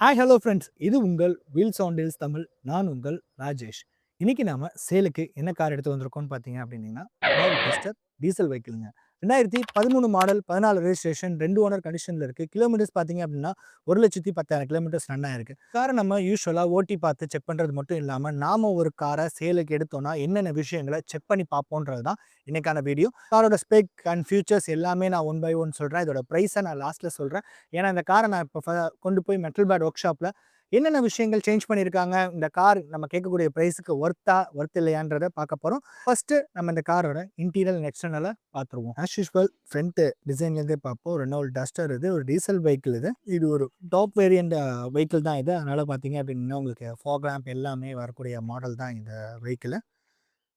Hi hello friends, இது உங்கள் wheels on deals Tamil. நான் உங்கள் ராஜேஷ். இன்னைக்கு நாம சேலுக்கு என்ன கார் எடுத்து வந்திருக்கோம்னு பார்த்தீங்க அப்படின்னீங்கன்னா, டாவ் டஸ்டர் டீசல் வெஹிக்கிள்ங்க. 2013 மாடல், 14 ரெஜிஸ்ட்ரேஷன், 2 ஓனர் கண்டிஷன்ல இருக்கு. கிலோமீட்டர்ஸ் பார்த்தீங்க அப்படின்னா 1,10,000 கிலோமீட்டர்ஸ் ரன் ஆயிருக்கு. காரை நம்ம யூசுவலா ஓட்டி பார்த்து செக் பண்றது மட்டும் இல்லாம, நாம ஒரு காரை சேலுக்கு எடுத்தோம்னா என்னென்ன விஷயங்கள செக் பண்ணி பார்ப்போம்ன்றது தான் இன்னைக்கான வீடியோ. காரோட ஸ்பெக் அண்ட் ஃபியூச்சர்ஸ் எல்லாமே நான் ஒன் பை ஒன் சொல்றேன். இதோட பிரைஸை நான் லாஸ்ட்ல சொல்றேன். ஏன்னா இந்த காரை நான் இப்போ கொண்டு போய் மெட்டல் பேட் ஒர்க் ஷாப்ல என்னென்ன விஷயங்கள் சேஞ்ச் பண்ணியிருக்காங்க, இந்த கார் நம்ம கேட்கக்கூடிய ப்ரைஸுக்கு ஒர்த் இல்லையான்றதை பார்க்க போகிறோம். ஃபர்ஸ்ட்டு நம்ம இந்த காரோட இன்டீரியர் அண்ட் எக்ஸ்டர்னலை பார்த்துருவோம். ஆஸ் யூஸ்வல் ஃப்ரண்ட் டிசைன்லேருந்தே பார்ப்போம். ரெனால்ட் டஸ்டர் இது ஒரு டீசல் வெஹிக்கிள். இது ஒரு டாப் வேரியண்ட் வெஹிக்கிள் தான் இது. அதனால் பார்த்தீங்க அப்படின்னா உங்களுக்கு ஃபாக் லேம்ப் எல்லாமே வரக்கூடிய மாடல் தான் இந்த வெஹிக்கிள்.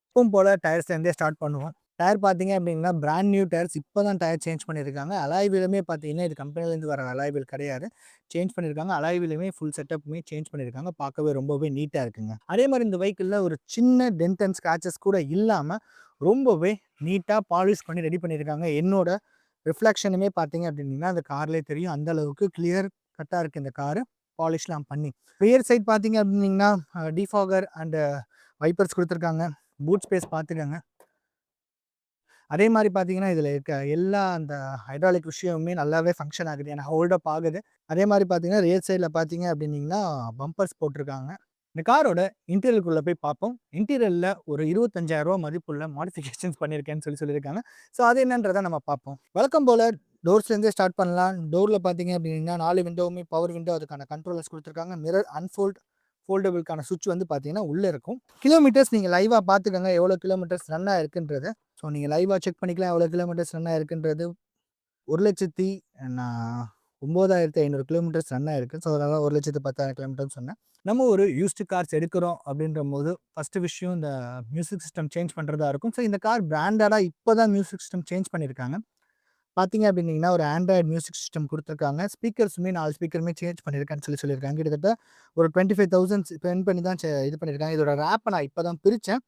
எப்பவும் போல் டயர்ஸ்லேருந்தே ஸ்டார்ட் பண்ணுவோம். டயர் பார்த்தீங்க அப்படின்னா பிராண்ட் நியூ டயர்ஸ். இப்போ தான் டயர் சேஞ்ச் பண்ணியிருக்காங்க. அலாய் வீலுமே பார்த்தீங்கன்னா இது கம்பெனிலேருந்து வர அலாய் வீல் கிடையாது, சேஞ்ச் பண்ணியிருக்காங்க. அலாய் வீலுமே ஃபுல் செட்டப்புமே சேஞ்ச் பண்ணியிருக்காங்க. பார்க்கவே ரொம்பவே நீட்டாக இருக்குங்க. அதே மாதிரி இந்த வெஹிக்கிளில் ஒரு சின்ன டென்ட் அண்ட் ஸ்க்ராச்சஸ் கூட இல்லாமல் ரொம்பவே நீட்டாக பாலிஷ் பண்ணி ரெடி பண்ணியிருக்காங்க. என்னோட ரிஃப்ளெக்ஷனுமே பார்த்தீங்க அப்படின்னா அந்த கார்லேயே தெரியும், அந்த அளவுக்கு கிளியர் கட்டாக இருக்குது இந்த காரு பாலிஷ்லாம் பண்ணி. ரியர் சைட் பார்த்தீங்க அப்படின்னா டிஃபாகர் அண்ட் வைப்பர்ஸ் கொடுத்துருக்காங்க. பூட் ஸ்பேஸ் பார்த்துக்கோங்க. அதே மாதிரி பார்த்தீங்கன்னா, இதில இருக்க எல்லா அந்த ஹைட்ராலிக் விஷயமுமே நல்லாவே ஃபங்க்ஷன் ஆகுது. ஏன்னா ஹோல்ட் அப் ஆகுது. அதே மாதிரி பார்த்தீங்கன்னா, ரியர் சைட்ல பார்த்தீங்க அப்படின்னீங்கன்னா, பம்பர்ஸ் போட்டிருக்காங்க. இந்த காரோட இன்டீரியருக்குள்ள போய் பார்ப்போம். இன்டீரியர்ல ஒரு ரூ. 25,000 மதிப்புள்ள மாடிஃபிகேஷன்ஸ் பண்ணியிருக்கேன்னு சொல்லியிருக்காங்க. ஸோ அது என்னன்றத நம்ம பார்ப்போம். வழக்கம் போல டோர்ஸ்லேருந்தே ஸ்டார்ட் பண்ணலாம். டோர்ல பார்த்தீங்க அப்படின்னா 4 விண்டோவுமே பவர் விண்டோ, அதுக்கான கண்ட்ரோலர்ஸ் குடுத்துருக்காங்க. மிரர் ஃபோல்டபிள்க்கான சுவிட்ச் வந்து பார்த்தீங்கன்னா உள்ள இருக்கும். கிலோமீட்டர்ஸ் நீங்க லைவா பார்த்துக்கங்க. எவ்வளோ கிலோமீட்டர்ஸ் ரன் ஆயிருக்குன்றத. ஸோ நீங்க லைவா செக் பண்ணிக்கலாம் எவ்வளோ கிலோமீட்டர்ஸ் ரன் ஆயிருக்குன்றது. 1,09,500 கிலோமீட்டர்ஸ் ரன் ஆயிருக்கு. ஸோ அதனால 1,10,000 கிலோமீட்டர்னு சொன்னேன். நம்ம ஒரு யூஸ்டு கார்ஸ் எடுக்கிறோம் அப்படின்றபோது ஃபர்ஸ்ட்டு விஷயம் இந்த மியூசிக் சிஸ்டம் சேஞ்ச் பண்ணுறதா இருக்கும். ஸோ இந்த கார் பிராண்டடா இப்போ தான் மியூசிக் சிஸ்டம் சேஞ்ச் பண்ணியிருக்காங்க. பார்த்தீங்க அப்படின்னீங்கன்னா ஒரு ஆண்ட்ராய்டு மியூசிக் சிஸ்டம் குடுத்துருக்காங்க. ஸ்பீக்கர்ஸுமே 4 ஸ்பீக்கருமே சேஞ்ச் பண்ணியிருக்கேன்னு சொல்லியிருக்காங்க. கிட்டத்தட்ட ஒரு 25,000 ஸ்பெண்ட் பண்ணி தான் இது பண்ணியிருக்காங்க. இதோட ரேப்பை நான் இப்போ தான் பிரிச்சேன்.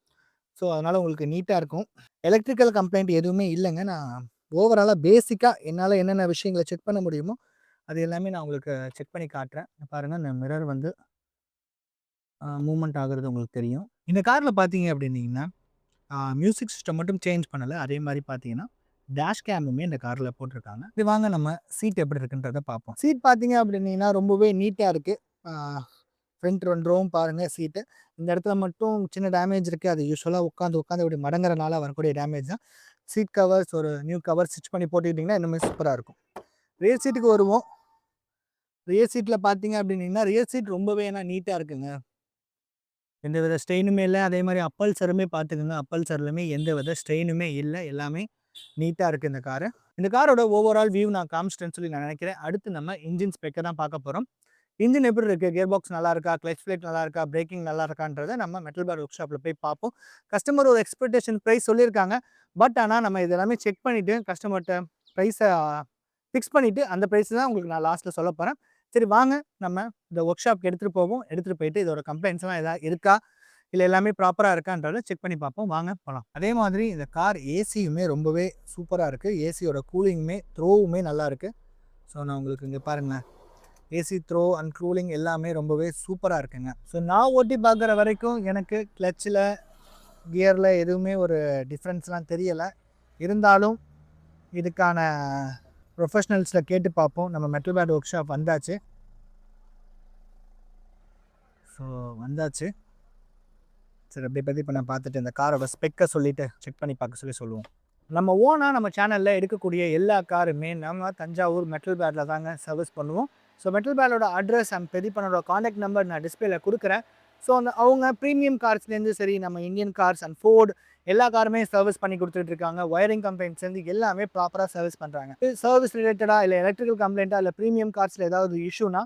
ஸோ அதனால உங்களுக்கு நீட்டா இருக்கும். எலக்ட்ரிக்கல் கம்ப்ளைண்ட் எதுவுமே இல்லங்க. நான் ஓவராலா பேசிக்கா என்னால என்னென்ன விஷயங்கள செக் பண்ண முடியுமோ, அது எல்லாமே நான் உங்களுக்கு செக் பண்ணி காட்டுறேன். பாருங்க, இந்த மிரர் வந்து மூவ்மெண்ட் ஆகுறது உங்களுக்கு தெரியும். இந்த கார்ல பார்த்தீங்க அப்படின்னீங்கன்னா, மியூசிக் சிஸ்டம் மட்டும் சேஞ்ச் பண்ணல. அதே மாரி பார்த்தீங்கன்னா, டேஷ் கேமுமே இந்த கார்ல போட்டிருக்காங்க. இது வாங்க நம்ம சீட் எப்படி இருக்குன்றத பார்ப்போம். சீட் பார்த்தீங்க அப்படின்னீங்கன்னா, ரொம்பவே நீட்டா இருக்கு. ஆ ஃப்ரண்ட் 2 ரோவும் பாருங்க சீட்டு. இந்த இடத்துல மட்டும் சின்ன டேமேஜ் இருக்கு. அது யூசுவலா உட்காந்து இப்படி மடங்குறனால வரக்கூடிய டேமேஜ் தான். சீட் கவர்ஸ் ஒரு நியூ கவர் ஸ்டிச் பண்ணி போட்டுக்கிட்டிங்கன்னா இன்னுமே சூப்பரா இருக்கும். ரியர் சீட்டுக்கு வருவோம். ரியர் சீட்ல பார்த்தீங்க அப்படின்னீங்கன்னா, ரியர் சீட் ரொம்பவே நீட்டா இருக்குங்க. எந்தவித ஸ்ட்ரெயினுமே இல்ல. அதே மாரி அப்பல்சருமே பார்த்துக்கங்க. அப்பல்சர்லயுமே எந்தவித ஸ்ட்ரெயினுமே இல்ல. எல்லாமே நீட்டா இருக்கு இந்த காரு. இந்த காரோட ஓவரால் வியூ நான் காமிச்சிட்டேன்னு சொல்லி நான் நினைக்கிறேன். அடுத்து நம்ம இன்ஜின் ஸ்பெக்க தான் பார்க்க போறோம். இன்ஜின் எப்படி இருக்கு? கியர் பாக்ஸ் நல்லா இருக்கா? கிளட்ச் பிளேட் நல்லா இருக்கா? பிரேக்கிங் நல்லா இருக்கான்றத நம்ம மெட்டல் பார் ஒர்க் ஷாப்ல போய் பார்ப்போம். கஸ்டமர் ஒரு எக்ஸ்பெக்டேஷன் பிரைஸ் சொல்லியிருக்காங்க. பட் ஆனா நம்ம இது எல்லாமே செக் பண்ணிட்டு கஸ்டமர்ட்ட பிரைஸ ஃபிக்ஸ் பண்ணிட்டு அந்த பிரைஸ் தான் உங்களுக்கு நான் லாஸ்ட்ல சொல்லப் போறேன். சரி வாங்க நம்ம இந்த ஒர்க் ஷாப்க்கு எடுத்துட்டு போவோம். எடுத்துட்டு போயிட்டு இதோட கம்ப்ளைண்ட்ஸ்லாம் ஏதாவது இருக்கா? இல்ல எல்லாமே ப்ராப்பரா இருக்கான்றத செக் பண்ணி பார்ப்போம். வாங்க போலாம். அதே மாதிரி இந்த கார் ஏசியுமே ரொம்பவே சூப்பரா இருக்கு. ஏசியோட கூலிங்குமே த்ரோவுமே நல்லா இருக்கு. ஸோ நான் உங்களுக்கு இங்க பாருங்களேன். ஏசி த்ரோ அண்ட் கூலிங் எல்லாமே ரொம்பவே சூப்பரா இருக்குங்க. ஸோ நான் ஓட்டி பார்க்குற வரைக்கும் எனக்கு கிளட்சில, கியர்ல எதுவுமே ஒரு டிஃப்ரென்ஸ்லாம் தெரியல. இருந்தாலும் இதுக்கான ப்ரொஃபஷனல்ஸ்ல கேட்டு பார்ப்போம். நம்ம மெட்டல் பேட் ஒர்க் ஷாப் வந்தாச்சு. ஸோ வந்தாச்சு. சரி அப்படியே பத்தி இப்ப நான் பார்த்துட்டு இந்த காரோட ஸ்பெக்க சொல்லிட்டு செக் பண்ணி பார்க்க சொல்லுவோம். நம்ம ஓனா நம்ம சேனல்ல எடுக்கக்கூடிய எல்லா காருமே நம்ம தஞ்சாவூர் மெட்டல் பேட்ல தாங்க சர்வீஸ் பண்ணுவோம். ஸோ மெட்டல் பேடோட அட்ரஸ் அண்ட் பெரியப்பனோட காண்டாக்ட் நம்பர் நான் டிஸ்பிளேல குடுக்குறேன். ஸோ அவங்க ப்ரீமியம் கார்ஸ்லேருந்து சரி, நம்ம இந்தியன் கார்ஸ் அண்ட் ஃபோர்டு எல்லா காருமே சர்வீஸ் பண்ணி கொடுத்துட்டு இருக்காங்க. ஒயரிங் கம்ப்ளைண்ட்ஸ்லேருந்து எல்லாமே ப்ராப்பராக சர்வீஸ் பண்ணுறாங்க. சர்வீஸ் ரிலேட்டடா இல்லை எலக்ட்ரிக்கல் கம்ப்ளைண்ட்டா இல்லை ப்ரீமியம் கார்ஸில் ஏதாவது இஷ்யூனா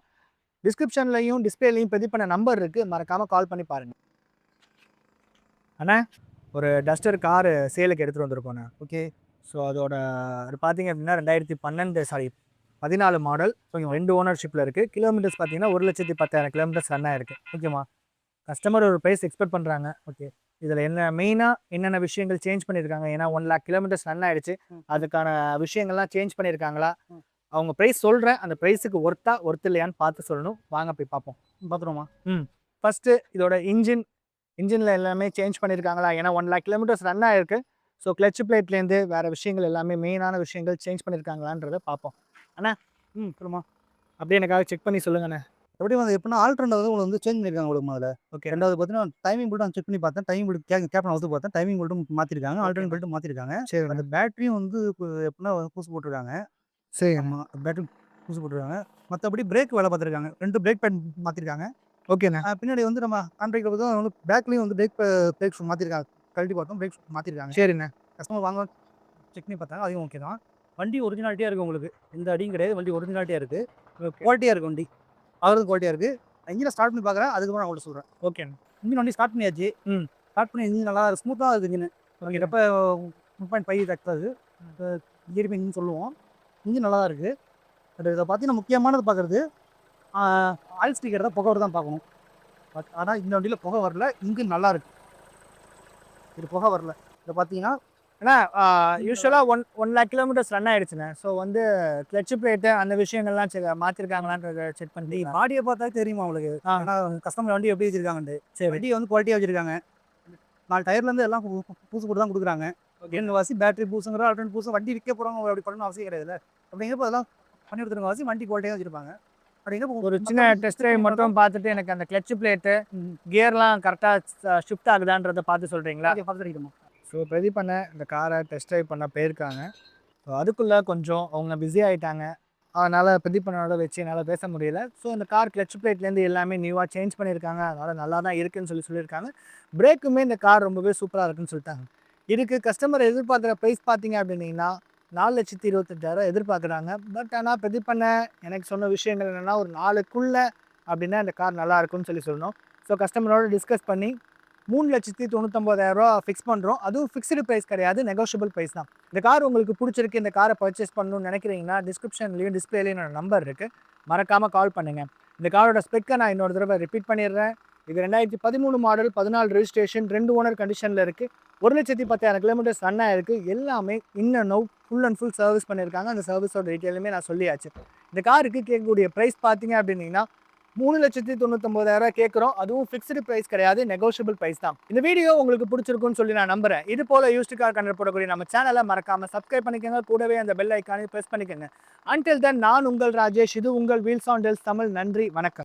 டிஸ்கிரிப்ஷன்லையும் டிஸ்பிளேலையும் பெரியப்பன நம்பர் இருக்குது, மறக்காமல் கால் பண்ணி பாருங்கள். அண்ணா, ஒரு டஸ்டர் காரு சேலுக்கு எடுத்துகிட்டு வந்திருக்கோண்ணே. ஓகே. ஸோ அதோட அது பார்த்தீங்க அப்படின்னா 14 மாடல். ஸோ 2 ஓனர்ஷிப்பில் இருக்குது. கிலோமீட்டர்ஸ் பார்த்தீங்கன்னா 1,10,000 கிலோமீட்டர்ஸ் ரன் ஆயிருக்கு. ஓகேம்மா. கஸ்டமர் ஒரு ப்ரைஸ் எக்ஸ்பெக்ட் பண்ணுறாங்க. ஓகே. இதில் என்ன மெயினாக என்னென்ன விஷயங்கள் சேஞ்ச் பண்ணியிருக்காங்க? ஏன்னா 1,00,000 கிலோமீட்டர்ஸ் ரன் ஆயிடுச்சு. அதுக்கான விஷயங்கள்லாம் சேஞ்ச் பண்ணியிருக்காங்களா? அவங்க ப்ரைஸ் சொல்கிறேன், அந்த ப்ரைஸுக்கு ஒர்த் இல்லையான்னு பார்த்து சொல்லணும். வாங்க போய் பார்ப்போம். பார்த்துருவோமா? ஃபஸ்ட்டு இதோட இன்ஜினில் எல்லாமே சேஞ்ச் பண்ணியிருக்காங்களா? ஏன்னா 1,00,000 கிலோமீட்டர்ஸ் ரன் ஆயிருக்கு. ஸோ கிளட்ச் பிளேட்லேருந்து வேறு விஷயங்கள் எல்லாமே மெயினான விஷயங்கள் சேஞ்ச் பண்ணியிருக்காங்களான்றத பார்ப்போம். அண்ணா சொல்லுமா. அப்படியே எனக்காக செக் பண்ணி சொல்லுங்கண்ணே. எப்படியும் வந்து எப்படின்னா ஆல்ட்ரண்ட் வந்து உங்களுக்கு வந்து சேஞ்ச் பண்ணியிருக்காங்க உங்களுக்கு முதல்ல. ஓகே. ரெண்டாவது பார்த்தீங்கன்னா டைமிங் பெல்ட் நான் செக் பண்ணி பார்த்தேன். டைமிங் பெல்ட் கேப்டன் அவுத்து பார்த்தேன். டைமிங் பெல்ட்டும் மாற்றிருக்காங்க. ஆல்ட்ரண்ட் பெல்ட்டும் மாற்றிருக்காங்க. சரி. அந்த பேட்டரியும் வந்து எப்படின்னா புதுசு போட்டிருக்காங்க. சரி. ஆமாம், பேட்டரி புதுசு போட்டிருக்காங்க. மற்றபடி பிரேக் வேலை பார்த்துருக்காங்க. 2 பிரேக் பேட் மாற்றிருக்காங்க. ஓகேண்ணே. பின்னாடி வந்து நம்ம ஹேண்ட் பிரேக்கில் பார்த்தா வந்து பேக்லேயும் வந்து பிரேக்ஸ் மாற்றிருக்காங்க. கழட்டி பார்த்தோம் பிரேக்ஸ் மாற்றிருக்காங்க. சரிண்ணே. கஸ்டமர் வாங்க செக் பண்ணி பார்த்தாங்க. அதையும் ஓகே தான். வண்டி ஒரிஜினாலிட்டியாக இருக்குது உங்களுக்கு. எந்த அடியும் கிடையாது. வண்டி ஒரிஜினாலிட்டியாக இருக்குது. குவாலிட்டியாக இருக்குது வண்டி. பார்க்குறதுக்கு குவாலிட்டியாக இருக்குது. இன்ஜினை ஸ்டார்ட் பண்ணி பார்க்குறேன். அதுக்கப்புறம் நான் உங்கள்கிட்ட சொல்கிறேன். ஓகேண்ணே. இன்ஜின் வண்டி ஸ்டார்ட் பண்ணியாச்சு. ஸ்டார்ட் பண்ணி இன்ஜின் நல்லா ஸ்மூத்தாக இருக்குது இன்ஜின். ஓகே. எப்போ 3.5 தக்காது இயர்பி இன்ஜின் சொல்லுவோம். இன்ஜின் நல்லா தான் இருக்குது. பட் இதை பார்த்தீங்கன்னா முக்கியமானது பார்க்குறது ஆயில் ஸ்டிக்கர் தான் புகை தான் பார்க்கணும். பட் ஆனால் இந்த வண்டியில் புகை வரல. இன்ஜின் நல்லா இருக்குது. இது புகை வரல. இதை பார்த்தீங்கன்னா ஏன்னா யூஸ்வலாக 1,00,000 கிலோமீட்டர்ஸ் ரன் ஆயிடுச்சுண்ணே. ஸோ வந்து கிளட்ச் பிளேட்டு அந்த விஷயங்கள்லாம் மாற்றிருக்காங்களான்றத செக் பண்ணி பாடியை பார்த்தா தெரியுமா உங்களுக்கு? ஏன்னா கஸ்டமர் வண்டி எப்படி வச்சிருக்காங்கன்ட்டு. சரி. வண்டியை வந்து குவாலிட்டியாக வச்சிருக்காங்க. 4 டயர்லேருந்து எல்லாம் புதுசு போட்டு தான் கொடுக்குறாங்க. என்ன வாசி பேட்டரி பூசுங்கிற ஆல்ரெடி பூசு வண்டி விற்க போகிறவங்க அப்படி பண்ணணும் அவசியம் கிடையாதுல்ல. அப்படிங்கிறப்ப அதெல்லாம் பண்ணி கொடுத்துருங்க வாசி வண்டி குவாலிட்டியாக வச்சிருப்பாங்க. அப்படிங்கிறப்ப ஒரு சின்ன டெஸ்ட் ட்ரைவ் மட்டும் பார்த்துட்டு எனக்கு அந்த கிளட்ச் பிளேட்டு கியர்லாம் கரெக்டாக ஷிஃப்ட் ஆகுதான்றதை பார்த்து சொல்கிறீங்களா? பார்த்துக்கிட்டோம். ஸோ பிரதீப் பண்ண இந்த காரை டெஸ்ட் ட்ரைவ் பண்ண போயிருக்காங்க. ஸோ அதுக்குள்ளே கொஞ்சம் அவங்க பிஸி ஆகிட்டாங்க. அதனால் பிரதீப் பண்ணோட வச்சு என்னால் பேச முடியல. ஸோ இந்த கார் கிளட்ச் பிளேட்லேருந்து எல்லாமே நியூவாக சேஞ்ச் பண்ணியிருக்காங்க. அதனால் நல்லா தான் இருக்குதுன்னு சொல்லியிருக்காங்க. பிரேக்குமே இந்த கார் ரொம்பவே சூப்பராக இருக்குன்னு சொல்லிட்டாங்க. இதுக்கு கஸ்டமர் எதிர்பார்க்குற ப்ரைஸ் பார்த்தீங்க அப்படின்னீங்கன்னா 4,28,000 எதிர்பார்க்குறாங்க. பட் ஆனால் பிரதீப் பண்ண எனக்கு சொன்ன விஷயங்கள் என்னென்னா ஒரு 4க்குள்ளே அப்படின்னா இந்த கார் நல்லா இருக்குன்னு சொல்லணும். ஸோ கஸ்டமரோட டிஸ்கஸ் பண்ணி 3,99,000 ஃபிக்ஸ் பண்ணுறோம். அதுவும் ஃபிக்ஸ்டு ப்ரைஸ் கிடையாது, நெகோஷியபிள் ப்ரைஸ் தான். இந்த கார் உங்களுக்கு பிடிச்சிருக்கு, இந்த காரை பர்ச்சேஸ் பண்ணணும்னு நினைக்கிறீங்கன்னா டிஸ்கிரிப்ஷன்லேயும் டிஸ்பிளேலையும் என்னோட நம்பர் இருக்குது. மறக்காமல் கால் பண்ணுங்கள். இந்த காரோட ஸ்பெக்கை நான் இன்னொரு தடவை ரிப்பீட் பண்ணிடுறேன். இது 2013 மாடல், 14 ரெஜிஸ்ட்ரேஷன், 2 ஓனர் கண்டிஷனில் இருக்குது. 1,10,000 கிலோமீட்டர்ஸ் ரன் ஆயிருக்கு. எல்லாமே ஃபுல் அண்ட் ஃபுல் சர்வீஸ் பண்ணியிருக்காங்க. அந்த சர்வீஸோட டீட்டெயிலுமே நான் சொல்லியாச்சு. இந்த காருக்கு கேட்கக்கூடிய ப்ரைஸ் பார்த்தீங்க அப்படின்னீங்கன்னா 3,99,000 கேட்குறோம். அதுவும் ஃபிக்ஸ்டு ப்ரைஸ் கிடையாது, நெகோஷியபிள் ப்ரைஸ் தான். இந்த வீடியோ உங்களுக்கு பிடிச்சிருக்குன்னு சொல்லி நான் நம்புறேன். இது போல யூஸ்டு கார் கண்டென்ட் போடக்கூடிய நம்ம சேனலை மறக்காமல் சப்ஸ்கிரைப் பண்ணிக்கோங்க. கூடவே அந்த பெல் ஐக்கானை ப்ரெஸ் பண்ணிக்கோங்க. அன்டில் தென் நான் உங்கள் ராஜேஷ். இது உங்கள் வீல்ஸ் ஆன் டெல்ஸ் தமிழ். நன்றி, வணக்கம்.